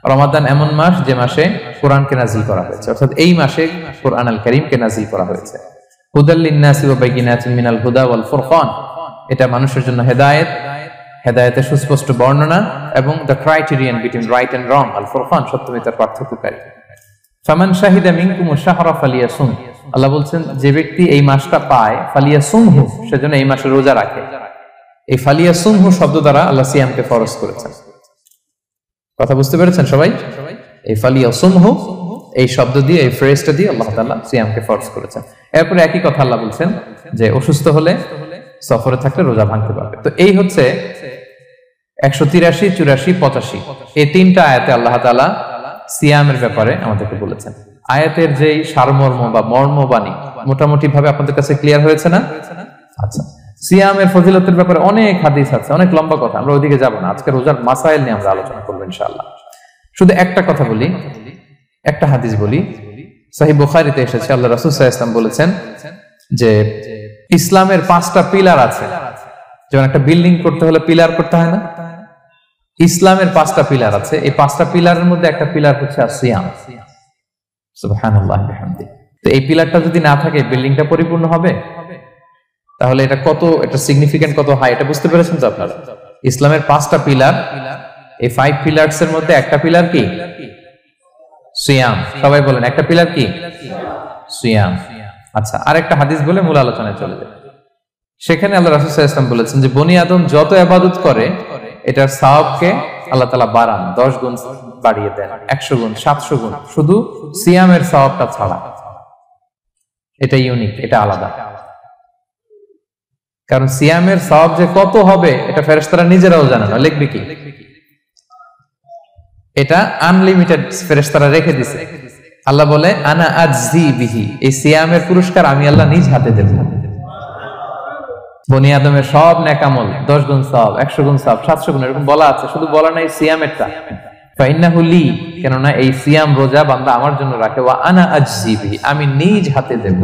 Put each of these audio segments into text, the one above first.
রমাদান এমন মাস যে মাসে কোরআনকে নাজিল করা হয়েছে, অর্থাৎ এই মাসে কোরআন আল কারীমকে নাজিল করা হয়েছে। হুদাল লিন্নাসি ওয়া বাইয়িনাতিন মিনাল হুদা ওয়াল ফুরকান, এটা মানুষের জন্য হেদায়েত, হেদায়েতের সুস্পষ্ট বর্ণনা এবং the criterion between right and wrong, আল ফুরকান সত্য মিথ্যার পার্থক্যকারী। ফামান শাহিদা মিনকুমুশ শাহরা ফালিয়াসুম, আল্লাহ বলছেন যে ব্যক্তি এই মাসটা পায় ফালিয়াসুমহু, সেজন্য এই মাসে রোজা রাখে। এই ফালিয়াসুমহু শব্দ দ্বারা আল্লাহ সিয়ামকে ফরজ করেছেন। কথা বুঝতে পেরেছেন সবাই? এই ফালিয়াসুমহু এই শব্দ দিয়ে, এই ফ্রেজটা দিয়ে আল্লাহ তাআলা সিয়ামকে ফরজ করেছেন। এরপরে একই কথা আল্লাহ বলছেন যে অসুস্থ হলে, সফরে থাকলে রোজা ভাঙতে পারবে। তো এই হচ্ছে 183, 84, 85 এই তিনটা আয়াতে আল্লাহ তাআলা সিয়ামের ব্যাপারে আমাদেরকে বলেছেন। আয়াতের যেই সারমর্ম বা মর্মবাণী মোটামুটি ভাবে আপনাদের কাছে ক্লিয়ার হয়েছে না? আচ্ছা, সিয়ামের ফজিলতের ব্যাপারে অনেক হাদিস আছে, অনেক লম্বা কথা, আমরা ওইদিকে যাব না। আজকে রোজার মাসাইল নিয়ে আমরা আলোচনা করবো ইনশাআল্লাহ। শুধু একটা কথা বলি, একটা হাদিস বলি। সহিহ বুখারীতে এসেছে, আল্লাহ রাসূল সাল্লাল্লাহু আলাইহি ওয়াসাল্লাম বলেছেন যে ইসলামের 5টা পিলার আছে। যেমন একটা বিল্ডিং করতে হলে পিলার করতে হয় না? ইসলামের 5টা পিলার আছে। এই 5টা পিলারের মধ্যে একটা পিলার হচ্ছে সিয়াম। সুবহানাল্লাহ বিহামদি। তো এই পিলারটা যদি না থাকে বিল্ডিংটা পরিপূর্ণ হবে? তাহলে এটা কত, এটা সিগনিফিকেন্ট কত হাই, এটা বুঝতে পেরেছেন তো আপনারা? ইসলামের 5টা পিলার, এই 5 পিলারস এর মধ্যে একটা পিলার কি? সিয়াম। সবাই বলেন একটা পিলার কি? সিয়াম। আচ্ছা, আরেকটা হাদিস বলে মূল আলোচনায় চলে যায়। সেখানে আল্লাহ রাসূল সাল্লাল্লাহু আলাইহি ওয়াসাল্লাম বলেছেন যে বনি আদম যত ইবাদত করে এটার সওয়াবকে আল্লাহ তাআলা বাড়ান, 10 গুণ বাড়িয়ে দেন, 100 গুণ, 700 গুণ, শুধু সিয়ামের সওয়াবটা ছাড়া। এটা ইউনিক, এটা আলাদা। কারণ সিয়ামের সওয়াব যে কত হবে এটা ফেরেশতারা নিজেরাও জানে না, লিখবে কি? এটা আনলিমিটেড ফেরেশতারা রেখে দিয়েছে। আল্লাহ বলে আনা আজজি বিহি, এই সিয়ামের পুরস্কার আমি আল্লাহ নিজ হাতে দেব। বনি আদমের সব নেক আমল 10 গুণ সওয়াব, 100 গুণ সওয়াব, 700 গুণ, এরকম বলা আছে, শুধু বলা নাই সিয়ামেরটা। ফাইন্নাহু লি, কেননা এই সিয়াম রোজা বান্দা আমার জন্য রাখে। ওয়া আনা আজজি বিহি, আমি নিজ হাতে দেব।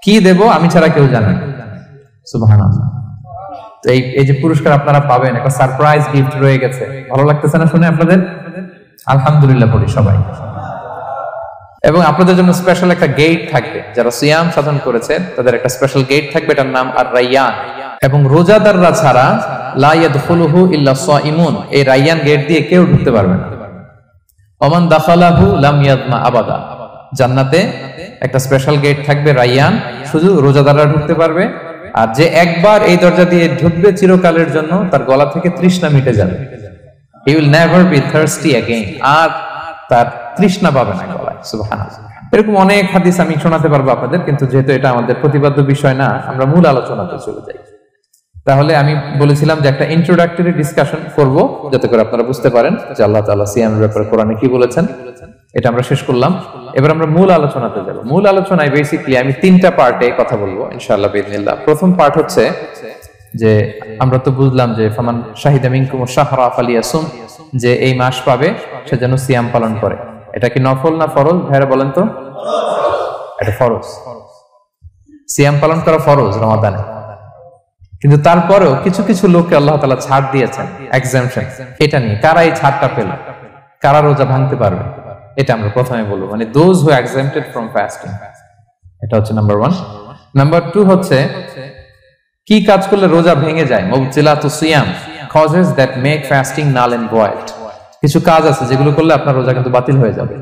কি দেব আমি ছাড়া কেউ জানে না। সুবহানাল্লাহ। তো এই যে পুরস্কার আপনারা পাবেন, একটা সারপ্রাইজ গিফট রয়ে গেছে। ভালো লাগতেছে না শুনে আপনাদের? আলহামদুলিল্লাহ পড়ি সবাই। এবং আপনাদের জন্য স্পেশাল একটা গেট থাকবে, যারা সিয়াম সাধন করেছে তাদের একটা স্পেশাল গেট থাকবে, এটার নাম আর রাইয়ান। এবং রোজাদাররা ছাড়া লা ইয়াদখুলুহু ইল্লা সাইমুন, এই রাইয়ান গেট দিয়ে কেউ ঢুকতে পারবে না। ওমান দাখালাহু লাম ইয়াদমা আবাদা, জান্নাতে একটা স্পেশাল গেট থাকবে রাইয়ান, শুধু রোজাদাররা ঢুকতে পারবে। আর যে একবার এই দরজা দিয়ে ঢুকবে চিরকালের জন্য তার গলা থেকে তৃষ্ণা মিটে যাবে। He will never be thirsty again, আর তার তৃষ্ণা পাবে না গলায়। সুবহানাল্লাহ। এরকম অনেক হাদিস আমি শোনাতে পারবো আপনাদের, কিন্তু যেহেতু এটা আমাদের প্রতিপাদ্য বিষয় না, আমরা মূল আলোচনাতে চলে যাই। তাহলে আমি বলেছিলাম যে একটা ইন্ট্রোডাক্টরি ডিসকাশন করব, যাতে করে আপনারা বুঝতে পারেন যে আল্লাহ তাআলা সিয়ামের ব্যাপারে কোরআনে কি বলেছেন। এটা আমরা শেষ করলাম, এবার আমরা মূল আলোচনাতে যাব। মূল আলোচনায় বেসিক্যালি আমি 3টা পার্টে কথা বলবো ইনশাআল্লাহ বিইذنিল্লাহ। প্রথম পার্ট হচ্ছে যে আমরা তো বুঝলাম যে ফামান শাহিদা মিনকুমুশ শাহরা ফালিয়াসুম, যে এই মাস পাবে সে যেন সিয়াম পালন করে। এটা কি নফল না ফরজ? ভাইরা বলেন তো। এটা ফরজ, সিয়াম পালন করা ফরজ রমাদানে। কিন্তু তারপরেও কিছু কিছু লোককে আল্লাহ তাআলা ছাড় দিয়েছেন, এক্সাম্পশন। এটা নিয়ে কারা এই ছাড়টা পেল, কারা রোজা ভাঙতে পারবে, এটা আমরা প্রথমে বলবো। মানে দোজ হু এক্সাম্পটেড ফ্রম ফাস্টিং, এটা হচ্ছে নাম্বার 1। নাম্বার 2 হচ্ছে কি কাজ করলে রোজা ভেঙে যায়। মুবতিলাতুস সিয়াম, causes that make fasting null and void। কিছু কাজ আছে যেগুলো করলে আপনার রোজা কিন্তু বাতিল হয়ে যাবে।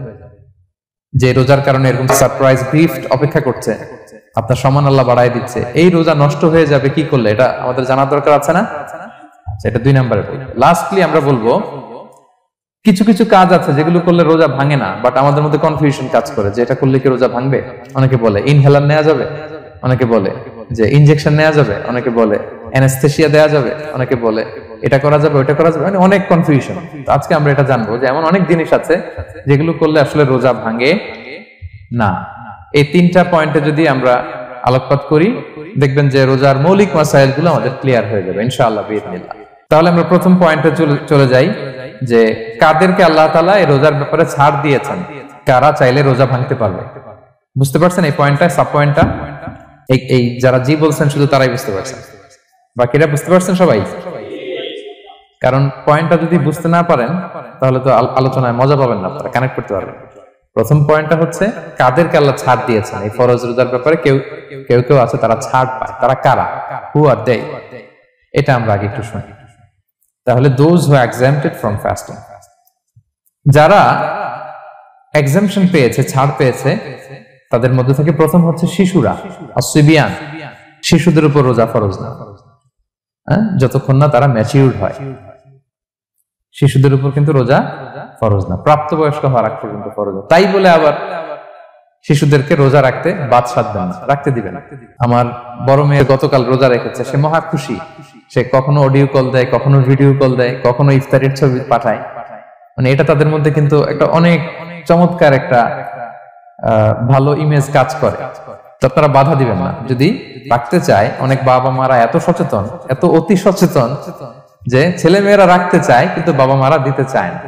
যে রোজার কারণে এরকম সারপ্রাইজ গিফট অপেক্ষা করছে, আপনার সম্মান আল্লাহ বাড়ায় দিচ্ছে, এই রোজা নষ্ট হয়ে যাবে কি করলে, এটা আমাদের জানার দরকার আছে না? এটা 2 নম্বরে। লাস্টলি আমরা বলবো কিছু কিছু কাজ আছে যেগুলো করলে রোজা ভাঙে না, বাট আমাদের মধ্যে কনফিউশন কাজ করে যে এটা করলে কি রোজা ভাঙবে। অনেকে বলে ইনহেলার নেওয়া যাবে, অনেকে বলে যে ইনজেকশন নেওয়া যাবে, অনেকে বলে অ্যানেস্থেসিয়া দেওয়া যাবে, অনেকে বলে এটা করা যাবে ওটা করা যাবে, মানে অনেক কনফিউশন। আজকে আমরা এটা জানবো যে এমন অনেক জিনিস আছে যেগুলো করলে আসলে রোজা ভাঙে না। এই 3টা পয়েন্টে যদি আমরা আলোকপাত করি দেখবেন যে রোজার মৌলিক মাসাইল গুলো আমাদের ক্লিয়ার হয়ে যাবে ইনশাআল্লাহ বিইذনিল্লাহ। তাহলে আমরা প্রথম পয়েন্টে চলে যাই যে কাদেরকে আল্লাহ তাআলা এই রোজার ব্যাপারে ছাড় দিয়েছেন, কারা চাইলে রোজা ভাঙতে পারবে। বুঝতে পারছেন এই পয়েন্টটা, সাব পয়েন্টটা? এই যারা জি বলছেন শুধু তারাই বুঝতে পারছেন, বাকিরা বুঝতে পারছেন সবাই? কারণ পয়েন্টটা যদি বুঝতে না পারেন তাহলে তো আলোচনায় মজা পাবেন না, আপনারা কানেক্ট করতে পারবেন। প্রথম পয়েন্টটা হচ্ছে কাদেরকে আল্লাহ ছাড় দিয়েছেন এই ফরজ রোজার ব্যাপারে। কেউ কেউ কেউ আছে তারা ছাড় পায়, তারা কারা? হু আর দে? এটা আমরা আগে একটু শুনি। তাহলে দোজ হু এক্সাম্পটেড ফ্রম ফাস্টিং, যারা এক্সাম্পশন পেয়েছে, ছাড় পেয়েছে, তাদের মধ্যে থেকে প্রথম হচ্ছে শিশুরা, আসিবিয়ান, শিশুদের উপর রোজা ফরজ না, যতক্ষণ না তারা ম্যাচিউরড হয়। শিশুদের উপর কিন্তু রোজা ফরজ না, প্রাপ্তবয়স্ক হওয়ার আগ পর্যন্ত ফরজ। তাই বলে আবার শিশুদেরকে রোজা রাখতে বাদ সাধবেন না, রাখতে দিবেন। আমার বড় মেয়ে গতকাল রোজা রেখেছে, সে মহা খুশি। সে কখনো অডিও কল দেয়, কখনো ভিডিও কল দেয়, কখনো ইফতারের ছবি পাঠায়। মানে এটা তাদের মধ্যে কিন্তু একটা অনেক চমৎকার একটা ভালো ইমেজ কাজ করে। তো আপনারা বাধা দিবেন না যদি রাখতে চায়। অনেক বাবা মারা এত সচেতন, এত অতি সচেতন যে ছেলে মেয়েরা রাখতে চায় কিন্তু বাবা মারা দিতে চায় না।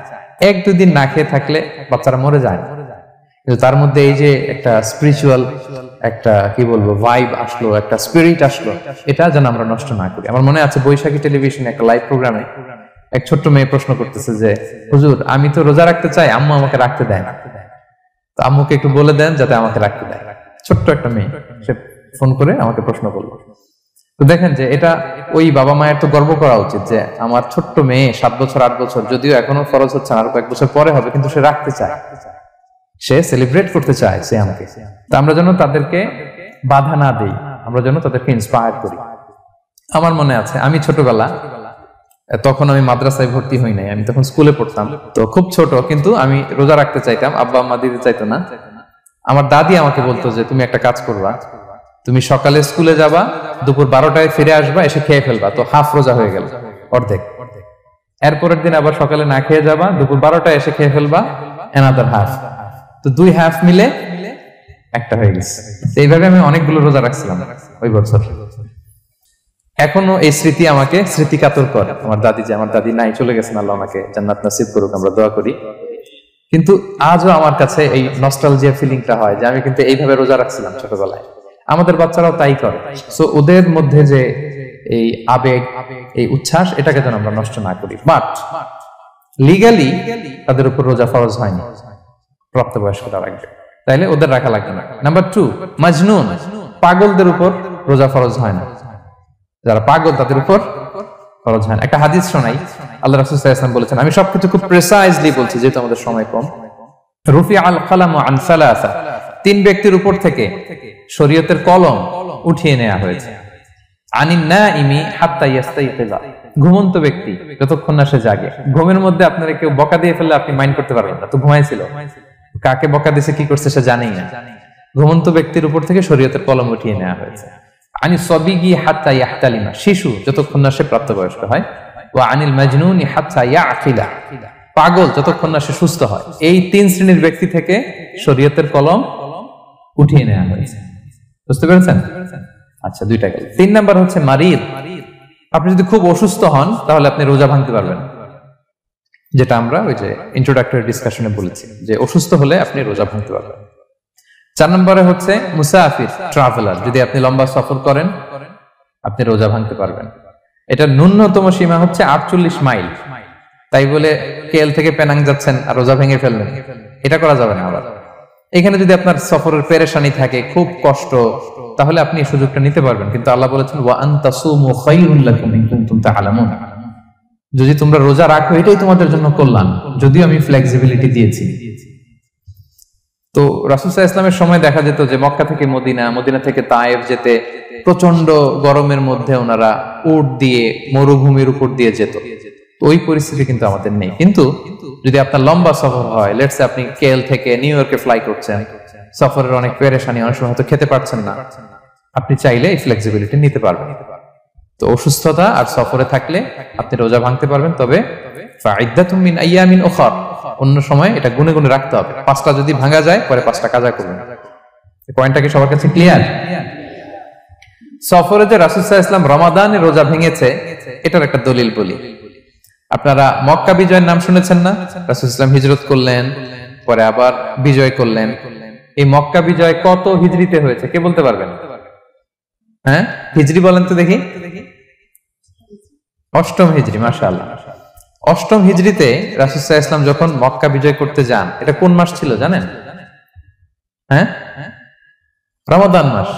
1-2 দিন না খেয়ে থাকলে বাচ্চারা মরে যায় না, কিন্তু তার মধ্যে এই যে একটা স্পিরিচুয়াল একটা কি বলবো ভাইব আসলো, একটা স্পিরিট আসলো, এটা যেন আমরা নষ্ট না করি। আমার মনে আছে বৈশাখী টেলিভিশনে একটা লাইভ প্রোগ্রামে এক ছোট্ট মেয়ে প্রশ্ন করতেছে যে হুজুর আমি তো রোজা রাখতে চাই, আম্মু আমাকে রাখতে দেয় না, তো আম্মুকে একটু বলে দেন যাতে আমাকে রাখতে দেয়। ছোট্ট একটা মেয়ে, সে ফোন করে আমাকে প্রশ্ন করলো। তো দেখেন যে এটা ওই বাবা মায়ের তো গর্ব করা উচিত যে আমার ছোট্ট মেয়ে 7 বছর 8 বছর, যদিও এখনো ফরজ হচ্ছে না, আর কয়েক বছর পরে হবে, কিন্তু সে রাখতে চায়, সে সেলিব্রেট করতে চায় সে আমাকে। তো আমরা যেন তাদেরকে বাধা না দেই, আমরা যেন তাদেরকে ইন্সপায়ার করি। আমার মনে আছে আমি ছোটবেলা, তখন আমি মাদ্রাসায় ভর্তি হই নাই, আমি তখন স্কুলে পড়তাম, তো খুব ছোট, কিন্তু আমি রোজা রাখতে চাইতাম, আব্বা আম্মা দিতে চাইতো না। আমার দাদি আমাকে বলতো যে তুমি একটা কাজ করবা, তুমি সকালে স্কুলে যাবা, দুপুর 12টায় ফিরে আসবা, এসে খেয়ে ফেলবা, তো হাফ রোজা হয়ে গেল, অর্ধেক। এরপরের দিন আবার সকালে না খেয়ে যাবা, দুপুর 12টায় এসে খেয়ে ফেলবা, অ্যানাদার হাফ, তো 2 হাফ মিলে একটা হয়ে গেছে। এইভাবে আমি অনেকগুলো রোজা রাখছিলাম ওই বছর। এখনো এই স্মৃতি আমাকে স্মৃতিকাতর করে। আমার দাদি, যে আমার দাদি নাই, চলে গেছেন, আল্লাহ আমাকে জান্নাত নসিব করুক, আমরা দোয়া করি। কিন্তু আজও আমার কাছে এই নস্টালজিয়া ফিলিংটা হয় যে আমি কিন্তু এইভাবে রোজা রাখছিলাম ছোটবেলায়। আমাদের বাচ্চারাও তাই করে। সো ওদের মধ্যে যে এই আবেগ, এই উচ্ছ্বাস, এটাকে যেন আমরা নষ্ট না করি। বাট লিগালি তাদের উপর রোজা ফরজ হয়নি, প্রাপ্তবয়স্করা রাখবে, তাইলে ওদের রাখা লাগবে না। নাম্বার 2, মাজনুন, পাগলদের উপর রোজা ফরজ হয় না। যারা পাগল তাদের উপর ফরজ হয় না। একটা হাদিস শোনাই, আল্লাহ রাসূল সাল্লাল্লাহু আলাইহি ওয়াসাল্লাম বলেছেন, আমি সবকিছু খুব প্রিসাইজলি বলছি যেহেতু আমাদের সময় কম। রুফিআল কালামু আন সালাসা, 3 ব্যক্তির উপর থেকে শরীয়তের কলম উঠিয়ে নেওয়া হয়েছে। আনিন নাইমি হাত্তা ইয়াস্তাইকিযা, ঘুমন্ত ব্যক্তি যতক্ষণ না সে জাগে। ঘুমের মধ্যে আপনারা কেউ বকা দিয়ে ফেললে আপনি মাইন্ড করতে পারবেন না, তো ঘুমাইছিল, কাকে বকা দিয়েছে কি করছে সে জানেই না। ঘুমন্ত ব্যক্তির উপর থেকে শরীয়তের কলম উঠিয়ে নেওয়া হয়েছে। আনি সবিগি হাত্তা ইয়াহতালিমা, শিশু যতক্ষণ না সে প্রাপ্তবয়স্ক হয়। ওয়া আনিল মাজনুনি হাত্তা ইয়াকিলা, পাগল যতক্ষণ না সে সুস্থ হয়। এই 3 শ্রেণীর ব্যক্তি থেকে শরীয়তের কলম উঠিয়ে নেওয়া হয়েছে। বুঝতে পেরেছেন? আচ্ছা, 2টা গেল। 3 নাম্বার হচ্ছে মারিদ, আপনি যদি খুব অসুস্থ হন তাহলে আপনি রোজা ভাঙতে পারবেন, যেটা আমরা ওই যে ইন্ট্রোডাক্টরি ডিসকাশনে বলেছি যে অসুস্থ হলে আপনি রোজা ভাঙতে পারবেন। 4 নম্বরে হচ্ছে মুসাফির, ট্রাভেলার, যদি আপনি লম্বা সফর করেন আপনি রোজা ভাঙতে পারবেন। এটা ন্যূনতম সীমা হচ্ছে 48 মাইল। তাই বলে কেএল থেকে পেনাং যাচ্ছেন আর রোজা ভেঙে ফেললেন, এটা করা যাবে না। আবার এখানে যদি আপনার সফরের পেরেশানি থাকে, খুব কষ্ট, তাহলে আপনি এই সুযোগটা নিতে পারবেন। কিন্তু আল্লাহ বলেছেন ওয়া আনতাসুমু খায়রুল লাকুম ইন কুনতুম তা'লামুন, যদি তোমরা রোজা রাখো এটাই তোমাদের জন্য কল্যাণ, যদিও আমি ফ্লেক্সিবিলিটি দিয়েছি। তো রাসূল সাল্লাল্লাহু আলাইহি ওয়াসাল্লামের সময় দেখা যেত যে মক্কা থেকে মদিনা, মদিনা থেকে তায়েফ যেতে প্রচন্ড গরমের মধ্যে ওনারা উট দিয়ে মরুভূমির উপর দিয়ে যেত। ওই পরিস্থিতি কিন্তু আমাদের নেই। কিন্তু যদি আপনার লম্বা সফর হয়, লেটস সে আপনি কেএল থেকে নিউ ইয়র্কে ফ্লাই করছেন, সফরের অনেক পেরেশানি, অনেক সময় হয়তো খেতে পারছেন না, আপনি চাইলে এই ফ্লেক্সিবিলিটি নিতে পারবেন। তো অসুস্থতা আর সফরে থাকলে আপনি রোজা ভাঙতে পারবেন, তবে ফাইদ্দাতুম মিন আইয়ামিন উখর, অন্য সময় এটা গুনে গুনে রাখতে হবে। 5টা যদি ভাঙা যায় পরে 5টা কাজা করবেন। এই পয়েন্টটা কি সবার কাছে ক্লিয়ার? সফরে যে রাসূল সাল্লাল্লাহু আলাইহি ওয়াসাল্লাম রমাদানে রোজা ভেঙেছে, এটার একটা দলিল বলি। আপনারা মক্কা বিজয়ের নাম শুনেছেন না? রাসূল সাল্লাল্লাহু আলাইহি ওয়াসাল্লাম হিজরত করলেন, পরে আবার বিজয় করলেন। এই মক্কা বিজয় কত হিজরিতে হয়েছে কে বলতে পারবেন? হ্যাঁ, হিজরি বলেন তো দেখি। 8ম হিজরি, মাশাআল্লাহ। অষ্টম হিজরিতে রাসূল সাল্লাল্লাহু আলাইহি ওয়াসাল্লাম যখন মক্কা বিজয় করতে যান, এটা কোন মাস ছিল জানেন? হ্যাঁ, রমাদান মাস।